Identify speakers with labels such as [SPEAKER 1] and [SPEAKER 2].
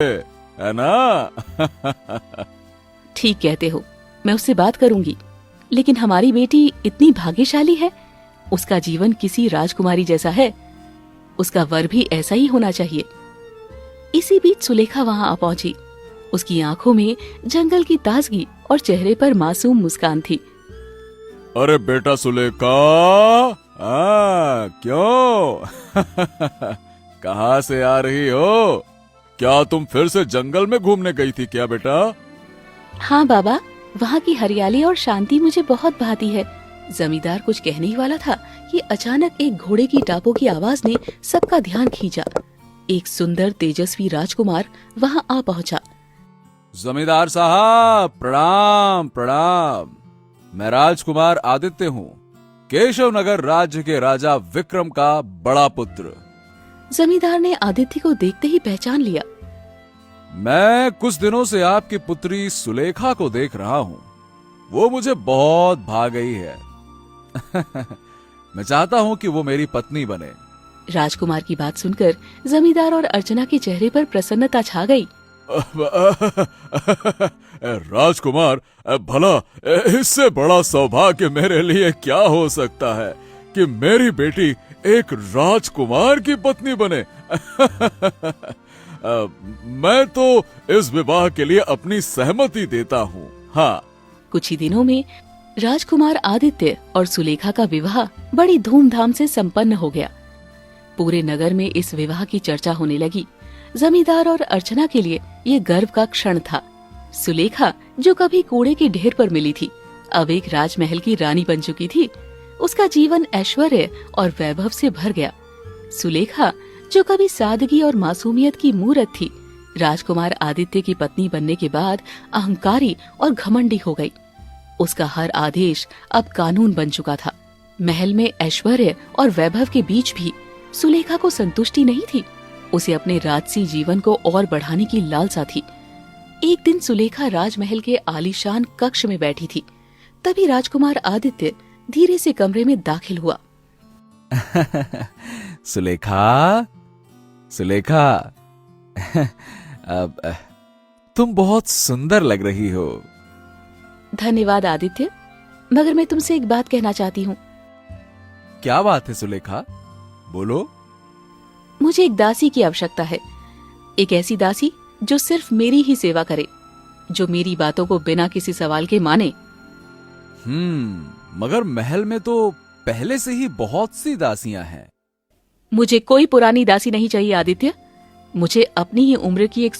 [SPEAKER 1] है ना?
[SPEAKER 2] ठीक कहते हो, मैं उससे बात करूंगी। लेकिन हमारी बेटी इतनी भाग्यशाली है, उसका जीवन किसी राजकुमारी जैसा है, उसका वर भी ऐसा ही होना चाहिए। इसी बीच सुलेखा वहां आ पहुंची। उसकी आंखों में जंगल की ताजगी और चेहरे पर मासूम मुस्कान थी।
[SPEAKER 1] अरे बेटा सुलेखा, क्यों? कहाँ से आ रही हो? क्या तुम फिर से जंगल में घूमने गई थी क्या बेटा?
[SPEAKER 2] हाँ बाबा, वहाँ की हरियाली और शांति मुझे बहुत भाती है। जमींदार कुछ कहने ही वाला था कि अचानक एक घोड़े की टापों की आवाज ने सबका ध्यान खींचा। एक सुंदर तेजस्वी राजकुमार वहाँ आ पहुँचा।
[SPEAKER 1] जमींदार साहब, प्रणाम प्रणाम। मैं राजकुमार आदित्य हूँ, केशव नगर राज्य के राजा विक्रम का बड़ा पुत्र।
[SPEAKER 2] जमींदार ने आदित्य को देखते ही पहचान लिया।
[SPEAKER 1] मैं कुछ दिनों से आपकी पुत्री सुलेखा को देख रहा हूँ। वो मुझे बहुत भा गई है। मैं चाहता हूँ कि वो मेरी पत्नी बने।
[SPEAKER 2] राजकुमार की बात सुनकर जमींदार और अर्चना के चेहरे पर प्रसन्नता छा गई।
[SPEAKER 1] राजकुमार, भला इससे बड़ा सौभाग्य मेरे लिए क्या हो सकता है कि मेरी बेटी एक राजकुमार की पत्नी बने। मैं तो इस विवाह के लिए अपनी सहमति देता हूँ। हाँ।
[SPEAKER 2] कुछ ही दिनों में राजकुमार आदित्य और सुलेखा का विवाह बड़ी धूमधाम से संपन्न हो गया। पूरे नगर में इस विवाह की चर्चा होने लगी। जमींदार और अर्चना के लिए ये गर्व का क्षण था। सुलेखा, जो कभी कूड़े के ढेर पर मिली थी, अब एक राजमहल की रानी बन चुकी थी। उसका जीवन ऐश्वर्य और वैभव से भर गया। सुलेखा, जो कभी सादगी और मासूमियत की मूरत थी, राजकुमार आदित्य की पत्नी बनने के बाद अहंकारी और घमंडी हो गई। उसका हर आदेश अब कानून बन चुका था। महल में ऐश्वर्य और वैभव के बीच भी सुलेखा को संतुष्टि नहीं थी। उसे अपने राजसी जीवन को और बढ़ाने की लालसा थी। एक दिन सुलेखा राजमहल के आलीशान कक्ष में बैठी थी। तभी राजकुमार आदित्य धीरे से कमरे में दाखिल हुआ।
[SPEAKER 1] सुलेखा, सुलेखा, अब तुम बहुत सुंदर लग रही हो।
[SPEAKER 2] धन्यवाद आदित्य, मगर मैं तुमसे एक बात कहना चाहती हूँ।
[SPEAKER 1] क्या बात है सुलेखा? बोलो।
[SPEAKER 2] मुझे एक दासी की आवश्यकता है। एक ऐसी दासी जो सिर्फ मेरी ही सेवा करे, जो मेरी बातों को बिना किसी सवाल के माने।
[SPEAKER 1] मगर महल में तो पहले से ही बहुत सी दासियां हैं।
[SPEAKER 2] मुझे कोई पुरानी दासी नहीं चाहिए आदित्य। मुझे अपनी ही उम्र की एक